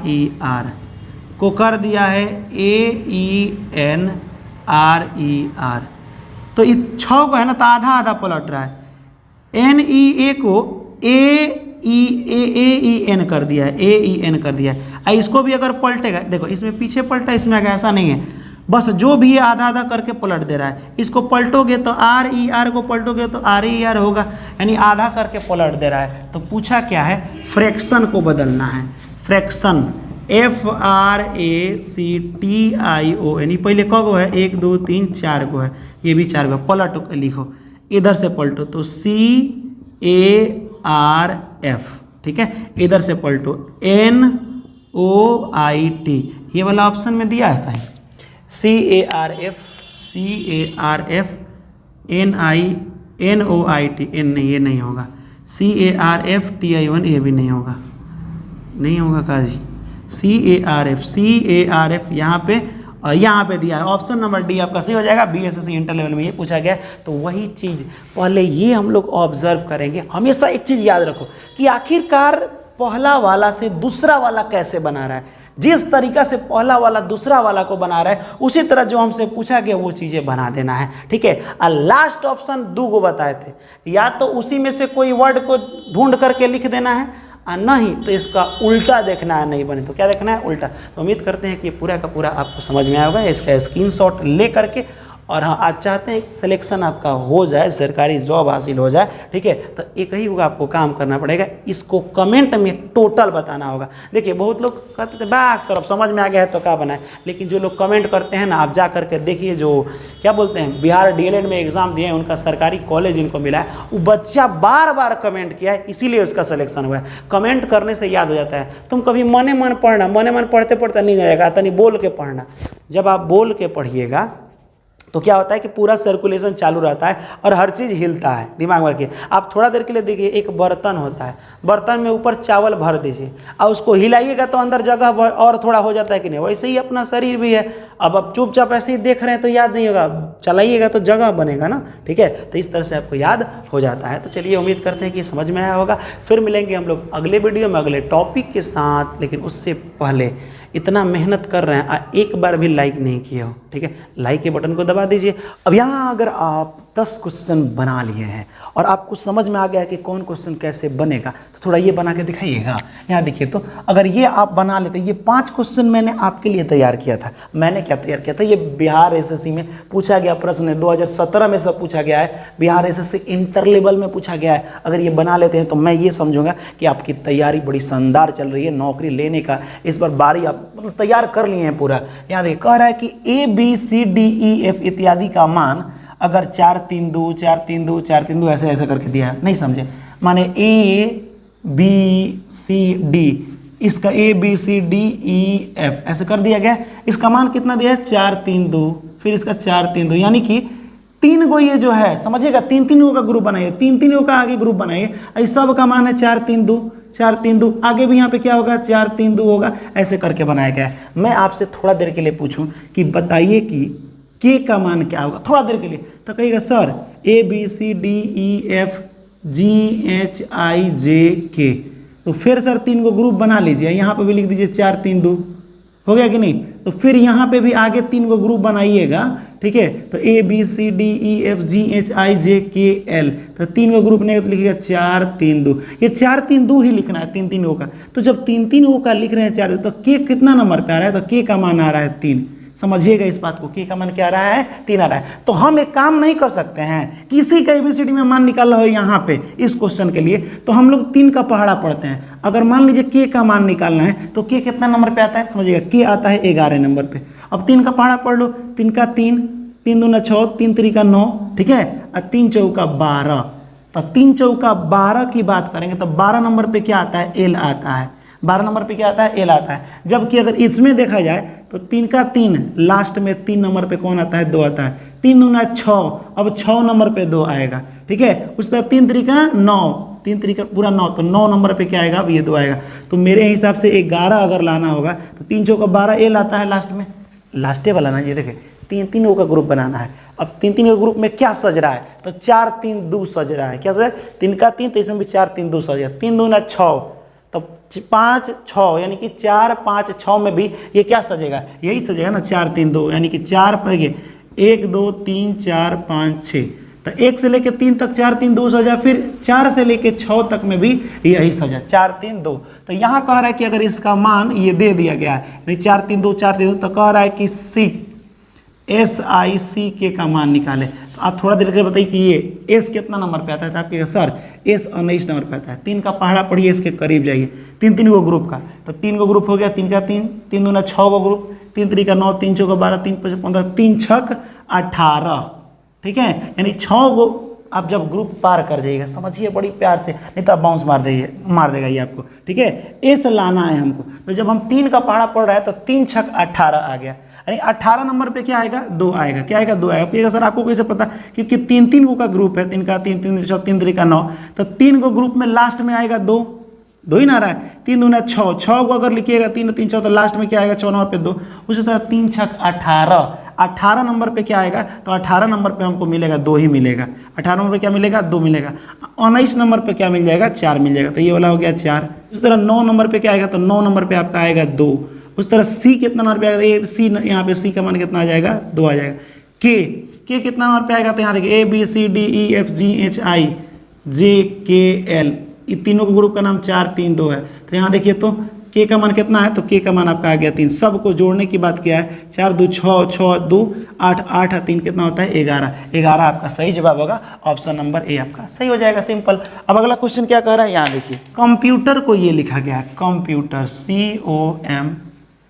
को कर दिया है AENRER, तो ये 6 को है ना, तो आधा आधा पलट रहा है। NEA को AEN कर दिया है, AEN कर दिया है। इसको भी अगर पलटेगा, देखो इसमें पीछे पलटा, इसमें आगे, ऐसा नहीं है, बस जो भी है आधा आधा करके पलट दे रहा है। इसको पलटोगे तो RER को पलटोगे तो RER होगा, यानी आधा करके पलट दे रहा है। तो पूछा क्या है, फ्रैक्शन को बदलना है, फ्रैक्शन FRACTION, पहले क गो है, 1 2 3 4 गो है, ये भी 4 गो, पलट लिखो, इधर से पलटो तो CARF, ठीक है, इधर से पलटो NOIT, ये वाला ऑप्शन में दिया है कहीं, CARF NOIT, N नहीं, ये नहीं होगा, CARFTION, ये भी नहीं होगा, नहीं होगा काजी, CARF यहाँ पे दिया है। ऑप्शन नंबर डी आपका सही हो जाएगा। BSSC इंटर लेवल में ये पूछा गया है। तो वही चीज़ पहले ये हम लोग ऑब्जर्व करेंगे। हमेशा एक चीज़ याद रखो कि आखिरकार पहला वाला से दूसरा वाला कैसे बना रहा है। जिस तरीका से पहला वाला दूसरा वाला को बना रहा है उसी तरह जो हमसे पूछा गया वो चीज़ें बना देना है, ठीक है। और लास्ट ऑप्शन 2 को बताए थे, या तो उसी में से कोई वर्ड को ढूंढ करके लिख देना है और नहीं तो इसका उल्टा देखना है, नहीं बने तो क्या देखना है, उल्टा। तो उम्मीद करते हैं कि पूरा का पूरा आपको समझ में आया होगा। इसका स्क्रीनशॉट ले करके, और हाँ आप चाहते हैं सिलेक्शन आपका हो जाए, सरकारी जॉब हासिल हो जाए, ठीक है, तो एक ही होगा, आपको काम करना पड़ेगा। इसको कमेंट में टोटल बताना होगा। देखिए बहुत लोग कहते थे बाग सर अब समझ में आ गया है तो क्या बनाए, लेकिन जो लोग कमेंट करते हैं ना, आप जा करके देखिए, जो क्या बोलते हैं बिहार DLED में एग्जाम दिए हैं, उनका सरकारी कॉलेज इनको मिला है, वो बच्चा बार बार कमेंट किया है, इसीलिए उसका सिलेक्शन हुआ है। कमेंट करने से याद हो जाता है। तुम कभी मने मन पढ़ना, मने मन पढ़ते पढ़ते नहीं जाएगा, तनी बोल के पढ़ना। जब आप बोल के पढ़िएगा तो क्या होता है कि पूरा सर्कुलेशन चालू रहता है और हर चीज़ हिलता है। दिमाग में रखिए। आप थोड़ा देर के लिए देखिए, एक बर्तन होता है, बर्तन में ऊपर चावल भर दीजिए और उसको हिलाइएगा तो अंदर जगह और थोड़ा हो जाता है कि नहीं। वैसे ही अपना शरीर भी है। अब आप चुपचाप ऐसे ही देख रहे हैं तो याद नहीं होगा, चलाइएगा तो जगह बनेगा ना, ठीक है। तो इस तरह से आपको याद हो जाता है। तो चलिए उम्मीद करते हैं कि समझ में आया होगा। फिर मिलेंगे हम लोग अगले वीडियो में अगले टॉपिक के साथ, लेकिन उससे पहले इतना मेहनत कर रहे हैं, एक बार भी लाइक नहीं किए हो, ठीक है, लाइक के बटन को दबा दीजिए। अब यहाँ अगर आप 10 क्वेश्चन बना लिए हैं और आपको समझ में आ गया है कि कौन क्वेश्चन कैसे बनेगा, तो थोड़ा ये बना के दिखाइएगा। यहाँ देखिए, तो अगर ये आप बना लेते, ये 5 क्वेश्चन मैंने आपके लिए तैयार किया था। मैंने क्या तैयार किया था, ये बिहार SSC में पूछा गया प्रश्न है, 2017 में सब पूछा गया है, बिहार SSC इंटर लेवल में पूछा गया है। अगर ये बना लेते हैं तो मैं ये समझूंगा कि आपकी तैयारी बड़ी शानदार चल रही है, नौकरी लेने का इस बार बारी आप मतलब तैयार कर लिए हैं पूरा। यहाँ देखिए कह रहा है कि ABCDEF इत्यादि का मान अगर 4 3 2 4 3 2 4 3 2 ऐसे ऐसे करके दिया है, नहीं समझे, माने ABCD, इसका ABCDEF ऐसे कर दिया गया। इसका मान कितना दिया है, 4 3 2, फिर इसका 4 3 2, यानी कि 3 गो ये जो है समझिएगा, 3 3 गो का ग्रुप बनाइए, 3 3 गो का आगे ग्रुप बनाइए। इस सब का मान है 4 3 2 4 3 2, आगे भी यहाँ पे क्या होगा 4 3 2 होगा, ऐसे करके बनाया गया है। मैं आपसे थोड़ा देर के लिए पूछूं कि बताइए कि के का मान क्या होगा, थोड़ा देर के लिए, तो कहिएगा सर ABCDEFGHIJK, तो फिर सर 3 को ग्रुप बना लीजिए, यहाँ पे भी लिख दीजिए 4 3 2, हो गया कि नहीं। तो फिर यहाँ पे भी आगे 3 को ग्रुप बनाइएगा, ठीक है, तो ABCDEFGHIJKL, तो 3 को ग्रुप नहीं तो लिखिएगा 4 3 2, ये 4 3 2 ही लिखना है, 3 3 गो का। तो जब 3 3 गो का लिख रहे हैं 4, तो के कितना नंबर पे आ रहा है, तो के का मान आ रहा है 3। समझिएगा इस बात को, के का मान क्या आ रहा है, 3 आ रहा है। तो हम एक काम नहीं कर सकते हैं, किसी का ABCD में मान निकाला हो यहाँ पे इस क्वेश्चन के लिए, तो हम लोग 3 का पहाड़ा पढ़ते हैं। अगर मान लीजिए के का मान निकालना है तो के कितना नंबर पे आता है, समझिएगा के आता है 11 नंबर पे। अब 3 का पहाड़ा पढ़ लो, 3 का 3, 3 दूना 6, 3 3 का 9, ठीक है, और 3 चौका 12। तो 3 चौका 12 की बात करेंगे तो 12 नंबर पे क्या आता है, एल आता है। 12 नंबर पे क्या आता है, एल आता है। जबकि अगर इसमें देखा जाए तो 3 का 3, लास्ट में 3 नंबर पे कौन आता है, 2 आता है। 3 दूना 6, अब 6 नंबर पे 2 आएगा, ठीक है। उसके बाद 3 3 का 9, 3 3 का पूरा 9, तो 9 नंबर पे क्या आएगा, अब ये 2 आएगा। तो मेरे हिसाब से 11 अगर लाना होगा तो 3 चौका 12 एल आता है लास्ट में, लास्टे वाला ना, ये देखे 3 3 का ग्रुप बनाना है। अब 3 3 का ग्रुप में क्या सज रहा है, तो 4 3 2 सज रहा है। क्या सज रहा है, 3 का 3, तो इसमें भी 4 3 2 सज रहा है। 3 दूना 6, तो 5 6, यानी कि 4 5 6 में भी ये क्या सजेगा, यही सजेगा ना, 4 3 2, यानी कि 4 पे 1 2 3 4 5 6, तो 1 से लेके 3 तक 4 3 2 सजा, फिर 4 से लेके 6 तक में भी यही सजा, 4 3 2। तो यहाँ कह रहा है कि अगर इसका मान ये दे दिया गया है, यानी 4 3 2 4 3 2, तो कह रहा है कि SICK का मान निकाले। तो आप थोड़ा देर के बताइए कि ये S कितना नंबर पे आता है, तो आप कहिएगा सर S 19 नंबर पे आता है। 3 का पहाड़ा पढ़िए, इसके करीब जाइए, 3 3 को ग्रुप का, तो 3 को ग्रुप हो गया, 3 का 3, 3 दूना 6 को ग्रुप, 3 3 का 9, 3 चौका 12, 3 5 15, 3 6 18, ठीक है, यानी 6 को आप जब ग्रुप पार कर जाइएगा, समझिए बड़ी प्यार से, नहीं तो आप बाउंस मार देगा ये आपको, ठीक है। एस लाना है हमको। तो जब हम 3 का पहाड़ा पढ़ रहे हैं तो 3 6 18 आ गया, यानी 18 नंबर पे क्या आएगा, 2 आएगा। क्या आएगा, 2 आएगा। सर आपको कैसे पता, क्योंकि 3 3 का ग्रुप है, 3 का 3 3 3 3 3 का 9, तो 3 को ग्रुप में लास्ट में आएगा 2, दो ही ना आ रहा है, 3 दूना 6, 6 को अगर लिखिएगा 3 3 6 तो लास्ट में क्या आएगा 6 नंबर पे 2, उसी तरह 3 6 18, 18 नंबर पे क्या आएगा, तो 18 नंबर पे हमको मिलेगा 2 ही मिलेगा, 18 नंबर पे क्या मिलेगा 2 मिलेगा, 19 नंबर पे क्या मिल जाएगा 4 मिल जाएगा, तो ये वाला हो गया 4। उस तरह 9 नंबर पे क्या आएगा, तो 9 नंबर पे आपका आएगा 2। उस तरह सी कितना नंबर पे आएगा, ये सी, यहाँ पे सी का मान कितना आ जाएगा 2 आ जाएगा। के कितना नंबर पे आएगा, तो यहाँ देखिए ABCDEFGHI JKL, ये तीनों के ग्रुप का नाम 4 3 2 है, तो यहाँ देखिए तो के का मान कितना है, तो के का मान आपका आ गया 3। सबको जोड़ने की बात किया है, 4 2 6 6 2 8 8 3 कितना होता है 11, 11 आपका सही जवाब होगा, ऑप्शन नंबर ए आपका सही हो जाएगा, सिंपल। अब अगला क्वेश्चन क्या कह रहा है, यहाँ देखिए कंप्यूटर को ये लिखा गया है कंप्यूटर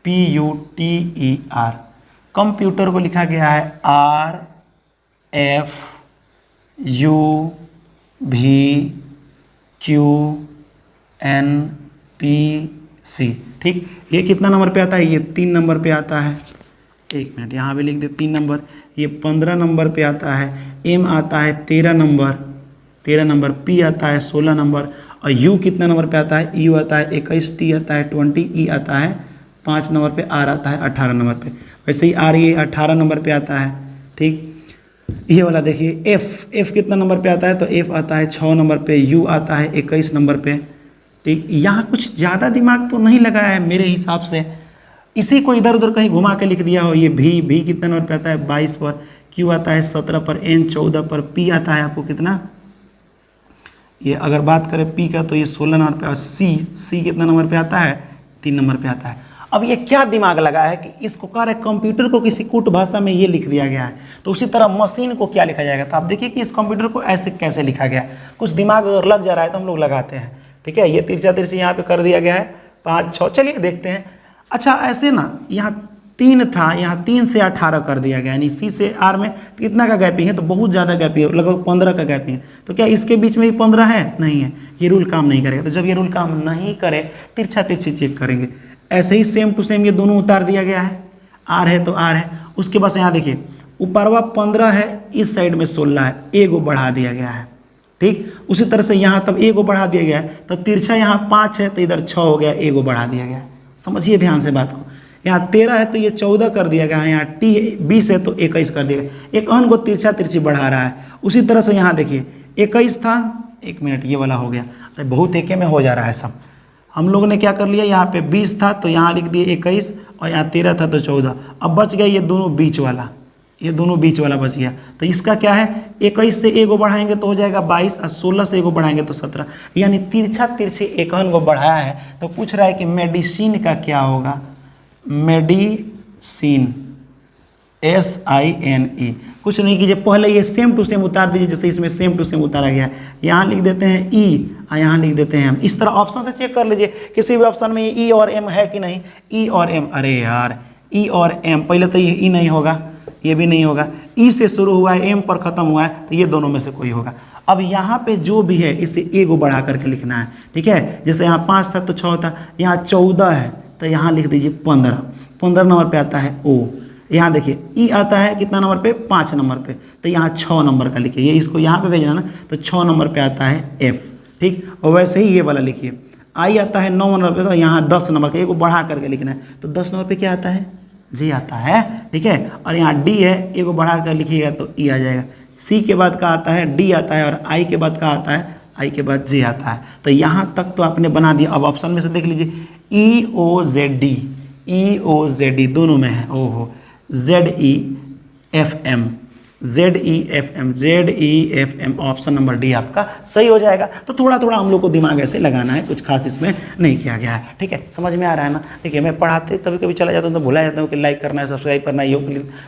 COMPUTER, कंप्यूटर को लिखा गया है RFUVQNPC, ठीक। ये कितना नंबर पे आता है, ये 3 नंबर पे आता है, 1 मिनट यहाँ भी लिख दे 3 नंबर, ये 15 नंबर पे आता है, M आता है 13 नंबर, P आता है 16 नंबर, और U कितना नंबर पे आता है, U आता है 21, T आता है 20, E आता है 5 नंबर पे, R आता है 18 नंबर पे। वैसे ही R ये 18 नंबर पे आता है, ठीक। ये वाला देखिए F कितना नंबर पे आता है, तो F आता है 6 नंबर पे, U आता है 21 नंबर पे, ठीक। यहाँ कुछ ज़्यादा दिमाग तो नहीं लगाया है मेरे हिसाब से, इसी को इधर उधर कहीं घुमा के लिख दिया हो। ये V कितना नंबर पे आता है 22 पर, Q आता है 17 पर, N 14 पर, P आता है आपको कितना, ये अगर बात करें P का तो ये 16 नंबर पे, और C कितना नंबर पे आता है 3 नंबर पे आता है। अब ये क्या दिमाग लगा है कि इसको कह रहे कंप्यूटर को किसी कूट भाषा में ये लिख दिया गया है, तो उसी तरह मशीन को क्या लिखा जाएगा, तो आप देखिए कि इस कंप्यूटर को ऐसे कैसे लिखा गया। कुछ दिमाग अगर लग जा रहा है तो हम लोग लगाते हैं, ठीक है। ये तिरछा तिरछी यहाँ पे कर दिया गया है 5 6, चलिए देखते हैं। अच्छा ऐसे ना, यहाँ 3 था, यहाँ 3 से 18 कर दिया गया, यानी C से R में कितना का गैपिंग है, तो बहुत ज़्यादा गैपिंग है, लगभग 15 का गैपिंग है। तो क्या इसके बीच में भी 15 है, नहीं है, ये रूल काम नहीं करेगा। तो जब ये रूल काम नहीं करे, तिरछा तिरछी चेक करेंगे। ऐसे ही सेम टू सेम ये दोनों उतार दिया गया है, R है तो R है। उसके बाद यहाँ देखिए ऊपरवा 15 है, इस साइड में 16 है, एगो बढ़ा दिया गया है, ठीक। उसी तरह से यहाँ तब एगो बढ़ा दिया गया है, तब तिरछा यहाँ 5 है तो इधर 6 हो गया, एगो बढ़ा दिया गया है। समझिए ध्यान से बात को, यहाँ 13 है तो ये 14 कर दिया गया है, यहाँ T 20 है तो 21 कर दिया गया, एक अन को तिरछा तिरछी बढ़ा रहा है। उसी तरह से यहाँ देखिए 21 था, 1 मिनट ये वाला हो गया, अरे बहुत एके में हो जा रहा है सब। हम लोगों ने क्या कर लिया, यहाँ पे 20 था तो यहाँ लिख दिए 21, और यहाँ 13 था तो 14, अब बच गया ये दोनों बीच वाला, ये दोनों बीच वाला बच गया। तो इसका क्या है, 21 से एगो बढ़ाएंगे तो हो जाएगा 22, और 16 से एगो बढ़ाएंगे तो 17, यानी तिरछा तिरछी एकन को बढ़ाया है। तो पूछ रहा है कि मेडिसिन का क्या होगा, मेडिसिन SINE, कुछ नहीं कीजिए, पहले ये सेम टू सेम उतार दीजिए, जैसे इसमें सेम टू सेम उतारा गया है। यहाँ लिख देते हैं E और यहाँ लिख देते हैं M। इस तरह ऑप्शन से चेक कर लीजिए किसी भी ऑप्शन में E और M है कि नहीं, E और M, अरे यार E और M, पहले तो ये E नहीं होगा, ये भी नहीं होगा, E से शुरू हुआ है, M पर ख़त्म हुआ है, तो ये दोनों में से कोई होगा। अब यहाँ पे जो भी है इसे एगो बढ़ा करके लिखना है, ठीक है। जैसे यहाँ 5 था तो 6 था, यहाँ 14 है तो यहाँ लिख दीजिए 15 नंबर पे आता है O। यहाँ देखिए E आता है कितना नंबर पे, 5 नंबर पे, तो यहाँ 6 नंबर का लिखिए, ये इसको यहाँ पे भेजना ना, तो 6 नंबर पे आता है F, ठीक। और वैसे ही ये वाला लिखिए, I आता है 9 नंबर पे, तो यहाँ 10 नंबर का एगो बढ़ा करके लिखना है, तो 10 नंबर पे क्या आता है, J आता है, ठीक है। और यहाँ D है, एगो बढ़ा कर लिखिएगा तो E आ जाएगा। C के बाद का आता है D आता है, और I के बाद का आता है, I के बाद J आता है। तो यहाँ तक तो आपने बना दिया। अब ऑप्शन में से देख लीजिए EOZD दोनों में है, ओहो, ZEFM ऑप्शन नंबर डी आपका सही हो जाएगा। तो थोड़ा थोड़ा हम लोग को दिमाग ऐसे लगाना है, कुछ खास इसमें नहीं किया गया है, ठीक है। समझ में आ रहा है ना। देखिए मैं पढ़ाते कभी कभी चला जाता हूँ तो भुला जाता हूँ कि लाइक करना है, सब्सक्राइब करना है, योग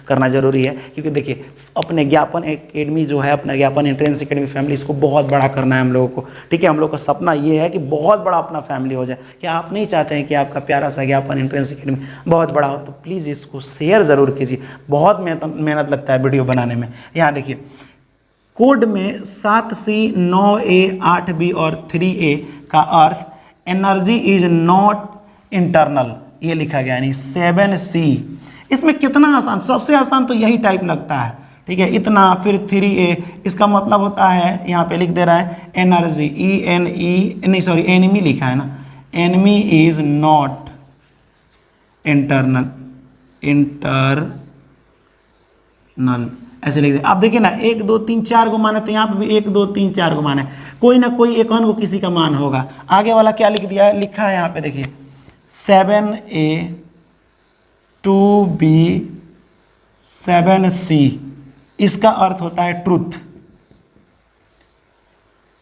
करना जरूरी है, क्योंकि देखिए अपने ज्ञापन एकेडमी जो है, अपना ज्ञापन एंट्रेंस एकेडमी फैमिली, इसको बहुत बड़ा करना है हम लोगों को, ठीक है। हम लोग का सपना ये है कि बहुत बड़ा अपना फैमिली हो जाए। क्या आप नहीं चाहते हैं कि आपका प्यारा सा ज्ञापन एंट्रेंस एकेडमी बहुत बड़ा हो? तो प्लीज़ इसको शेयर ज़रूर कीजिए, बहुत मेहनत लगता है वीडियो बनाने में। यहाँ देखिए कोड में 7C 9A 8B और 3A का earth energy is not internal, ये लिखा गया, यानी 7C। इसमें कितना आसान, सबसे आसान तो यही टाइप लगता है, ठीक है। इतना, फिर 3A, इसका मतलब होता है यहाँ पे लिख दे रहा है एनर्जी, एनमी लिखा है ना, एनिमी इज नॉट इंटरनल, ऐसे लिख दे। आप देखिए ना 1 2 3 4 को मान है, तो यहाँ पे भी 1 2 3 4 को मान है, कोई ना कोई एक को किसी का मान होगा। आगे वाला क्या लिख दिया है, लिखा है यहाँ पे देखिए 7A 2B 7C, इसका अर्थ होता है ट्रूथ।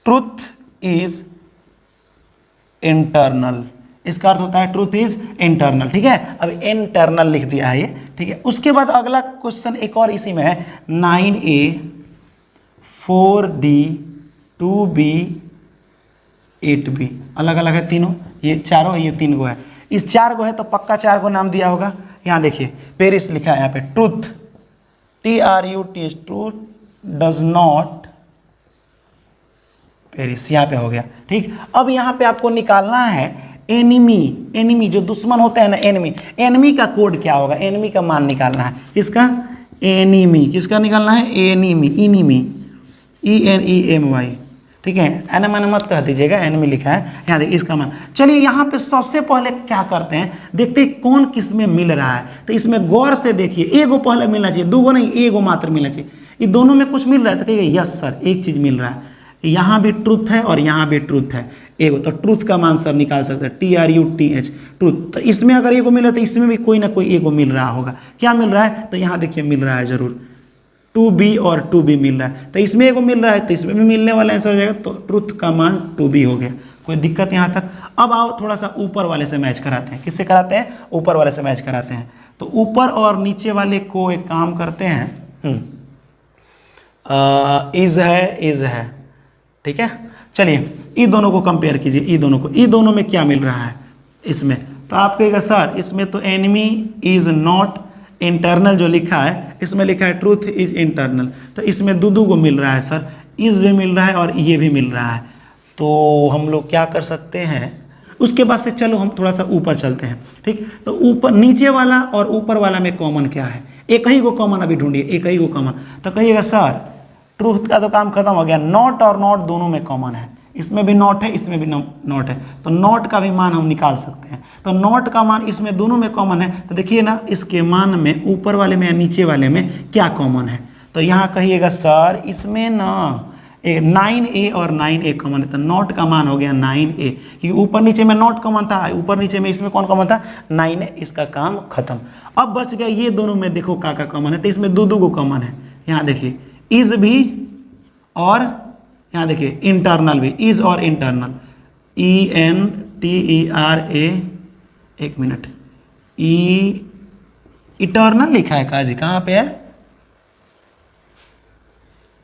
ट्रूथ इज इंटरनल, इसका अर्थ होता है ट्रूथ इज इंटरनल। ठीक है, अब इंटरनल लिख दिया है ये। ठीक है, उसके बाद अगला क्वेश्चन एक और इसी में है 9A 4D 2B 8B, अलग अलग है तीनों, ये चारों, ये 3 गो है। इस 4 गो है तो पक्का 4 गो नाम दिया होगा। यहाँ देखिए पेरिस लिखा है यहाँ पे, truth TRUTH, truth does not Paris, यहाँ पे हो गया। ठीक, अब यहाँ पे आपको निकालना है एनिमी। एनिमी जो दुश्मन होते हैं ना, एनिमी, एनिमी का कोड क्या होगा, एनिमी का मान निकालना है। किसका, एनिमी, किसका निकालना है, एनिमी, इनिमी, ENEMY। ठीक है, एनम मत कह दीजिएगा, एनिमी लिखा है यहाँ देखिए इसका मान। चलिए यहाँ पे सबसे पहले क्या करते हैं, देखते हैं कौन किस में मिल रहा है। तो इसमें गौर से देखिए, एगो पहले मिलना चाहिए, 2 गो नहीं, एगो मात्र मिलना चाहिए। ये दोनों में कुछ मिल रहा है तो कहिए यस सर, एक चीज मिल रहा है, यहाँ भी ट्रूथ है और यहाँ भी ट्रूथ है एगो, तो ट्रूथ का मान सब निकाल सकते हैं, TRUTH, ट्रूथ। तो इसमें अगर एगो मिला तो इसमें भी कोई ना कोई एगो मिल रहा होगा। क्या मिल रहा है, तो यहाँ देखिए मिल रहा है जरूर, 2B और 2B मिल रहा है, तो इसमें एगो मिल रहा है तो इसमें भी मिलने वाला आंसर हो जाएगा, तो ट्रूथ का मान 2B हो गया। कोई दिक्कत यहाँ तक। अब आओ थोड़ा सा ऊपर वाले से मैच कराते हैं। किससे कराते हैं, ऊपर वाले से मैच कराते हैं। तो ऊपर और नीचे वाले को एक काम करते हैं, इज है। ठीक है, चलिए ये दोनों को कंपेयर कीजिए, ये दोनों में क्या मिल रहा है इसमें। तो आप कहेगा सर इसमें तो एनिमी इज नॉट इंटरनल जो लिखा है, इसमें लिखा है ट्रूथ इज इंटरनल, तो इसमें दो को मिल रहा है सर, इस भी मिल रहा है और ये भी मिल रहा है। तो हम लोग क्या कर सकते हैं, उसके बाद से चलो हम थोड़ा सा ऊपर चलते हैं। ठीक, तो ऊपर नीचे वाला और ऊपर वाला में कॉमन क्या है, एक ही को कॉमन अभी ढूंढिए, एक ही को कॉमन। तो कहिएगा सर ट्रूथ का तो काम खत्म हो गया, नॉट और नॉट दोनों में कॉमन है, इसमें भी नॉट है इसमें भी नॉट है, तो नॉट का भी मान हम निकाल सकते हैं। तो नॉट का मान इसमें दोनों में कॉमन है, तो देखिए ना इसके मान में ऊपर वाले में या नीचे वाले में क्या कॉमन है। तो यहाँ कहिएगा सर इसमें ना 9A और 9A कॉमन है, तो नॉट का मान हो गया 9A, क्योंकि ऊपर नीचे में नॉट कॉमन था, ऊपर नीचे में इसमें कौन कॉमन था, 9A, इसका काम खत्म। अब बच गया ये दोनों में, देखो का कॉमन है, तो इसमें दो को कॉमन है। यहाँ देखिए इज भी और यहाँ देखिए इंटरनल भी, इज और इंटरनल, ENTERA, एक मिनट, इटर्नल लिखा है काजी, कहाँ पे है,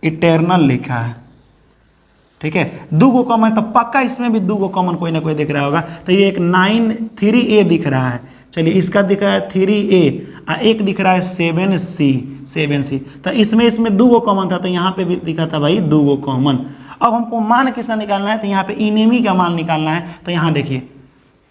इटर्नल लिखा है। ठीक है, दो को कॉमन, तो पक्का इसमें भी दो को कॉमन कोई ना कोई दिख रहा होगा। तो ये एक 3A दिख रहा है, चलिए इसका दिख रहा है 3A, एक दिख रहा है 7C। तो इसमें दो को कॉमन था, तो यहाँ पे भी दिखा था भाई दो को कॉमन। अब हमको मान किसका निकालना है, तो यहाँ पे इनेमी का मान निकालना है। तो यहाँ देखिए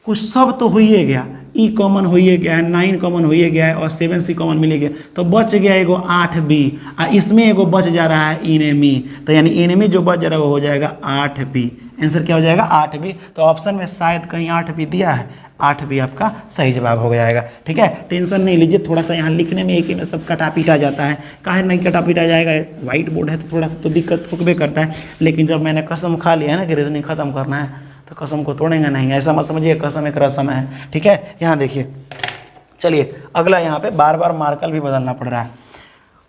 कुछ सब तो हो ही गया, E कॉमन हो ही गया है, 9 कॉमन हो ही गया है और 7C कॉमन मिल गया, तो बच गया एगो 8B, इसमें एगो बच जा रहा है इनेमी, तो यानी इनेमी जो बच जा रहा है वो हो जाएगा 8B। आंसर क्या हो जाएगा, 8B। तो ऑप्शन में शायद कहीं 8B दिया है, 8B आपका सही जवाब हो जाएगा। ठीक है, टेंशन नहीं लीजिए, थोड़ा सा यहाँ लिखने में एक ही में सब कटा पीटा जाता है, काहे नहीं कटा पीटा जाएगा, व्हाइट बोर्ड है तो थोड़ा सा तो दिक्कत होबे करता है, लेकिन जब मैंने कसम खा लिया है ना कि रीजनिंग खत्म करना है तो कसम को तोड़ेंगे नहीं, ऐसा मत समझिए कसम एक रस्म है। ठीक है, यहाँ देखिए, चलिए अगला यहाँ पे बार बार मार्कर भी बदलना पड़ रहा है।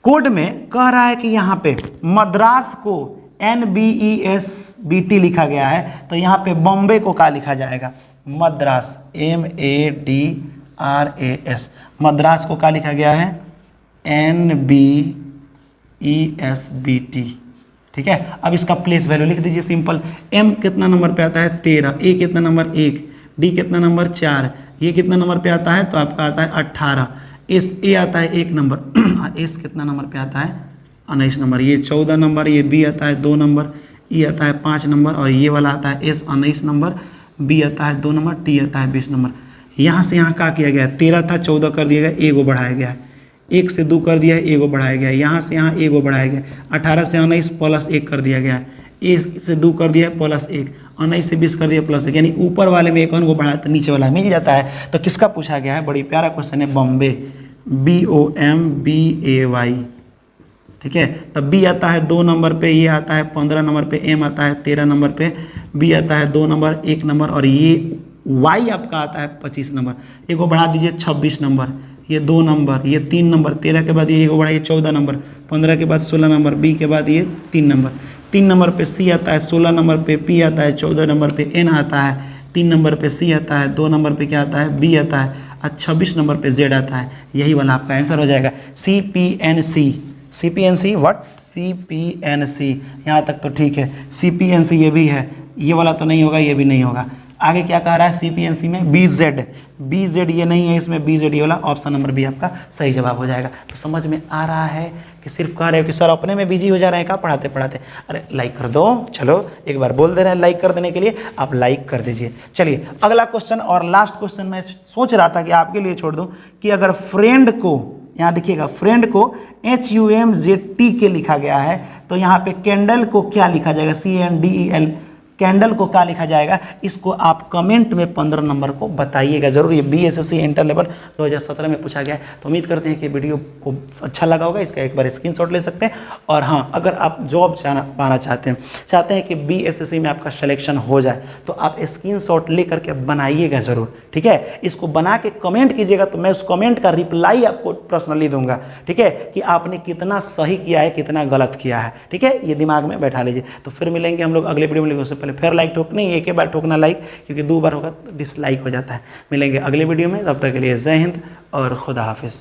कोड में कह रहा है कि यहाँ पे मद्रास को NBESBT लिखा गया है, तो यहाँ पे बॉम्बे को क्या लिखा जाएगा, मद्रास, MADRAS, मद्रास को क्या लिखा गया है, NBESBT। ठीक है, अब इसका प्लेस वैल्यू लिख दीजिए सिंपल। M कितना नंबर पे आता है, 13, A कितना नंबर 1, D कितना नंबर 4, ये कितना नंबर पे आता है, तो आपका आता है 18, A आता है 1 नंबर, S कितना नंबर पे आता है, 19 नंबर, ये 14 नंबर, ये B आता है 2 नंबर, E आता है 5 नंबर और ये वाला आता है S 19 नंबर, B आता है 2 नंबर, T आता है 20 नंबर। यहाँ से यहाँ क्या किया गया है, 13 था 14 कर दिया गया, एगो बढ़ाया गया है, 1 से 2 कर दिया है, एगो बढ़ाया गया है, यहाँ से यहाँ एगो बढ़ाया गया, 18 से 19 प्लस 1 कर दिया गया है, 1 से 2 कर दिया है प्लस 1, 19 से 20 कर दिया प्लस 1, यानी ऊपर वाले में 1 को बढ़ा तो नीचे वाला मिल जाता है। तो किसका पूछा गया है, बड़ी प्यारा क्वेश्चन है, बॉम्बे, BOMBAY, ठीक है। तब बी आता है 2 नंबर पे, ये आता है 15 नंबर पे, एम आता है 13 नंबर पे, बी आता है 2 नंबर 1 नंबर, और ये वाई आपका आता है 25 नंबर। एक को बढ़ा दीजिए 26 नंबर, ये 2 नंबर, ये 3 नंबर, 13 के बाद ये एक को बढ़ाइए 14 नंबर, 15 के बाद 16 नंबर, बी के बाद ये 3 नंबर, 3 नंबर पे सी आता है, 16 नंबर पे पी आता है, 14 नंबर पे एन आता है, 3 नंबर पे सी आता है, 2 नंबर पे क्या आता है, बी आता है, और 26 नंबर पे जेड आता है। यही वाला आपका आंसर हो जाएगा, CPNC। CPNC व्हाट, CPNC, यहाँ तक तो ठीक है। CPNC ये भी है, ये वाला तो नहीं होगा, ये भी नहीं होगा। आगे क्या कह रहा है CPNC में, BZ ये नहीं है इसमें, BZ ये वाला, ऑप्शन नंबर बी आपका सही जवाब हो जाएगा। तो समझ में आ रहा है कि सिर्फ कह रहे हो कि सर अपने में बिजी हो जा रहे हैं क्या पढ़ाते पढ़ाते। अरे लाइक कर दो, चलो एक बार बोल दे रहे हैं लाइक कर देने के लिए, आप लाइक कर दीजिए। चलिए अगला क्वेश्चन और लास्ट क्वेश्चन मैं सोच रहा था कि आपके लिए छोड़ दूं कि अगर फ्रेंड को, यहाँ देखिएगा फ्रेंड को HUMZT के लिखा गया है, तो यहाँ पे कैंडल को क्या लिखा जाएगा, CANDEL, कैंडल को क्या लिखा जाएगा, इसको आप कमेंट में 15 नंबर को बताइएगा जरूर। ये BSSC इंटर लेवल 2017 में पूछा गया है। तो उम्मीद करते हैं कि वीडियो को अच्छा लगा होगा, इसका एक बार स्क्रीनशॉट ले सकते हैं। और हाँ, अगर आप जॉब पाना चाहते हैं कि BSSC में आपका सिलेक्शन हो जाए, तो आप स्क्रीनशॉट ले करके बनाइएगा ज़रूर, ठीक है। इसको बना के कमेंट कीजिएगा, तो मैं उस कमेंट का रिप्लाई आपको पर्सनली दूंगा, ठीक है, कि आपने कितना सही किया है, कितना गलत किया है, ठीक है। ये दिमाग में बैठा लीजिए। तो फिर मिलेंगे हम लोग अगले वीडियो में। उससे पहले फिर लाइक ठोकनी, एक ही बार ठोकना लाइक, क्योंकि 2 बार होगा तो डिसलाइक हो जाता है। मिलेंगे अगले वीडियो में, तब तक के लिए जय हिंद और खुदा हाफिज़।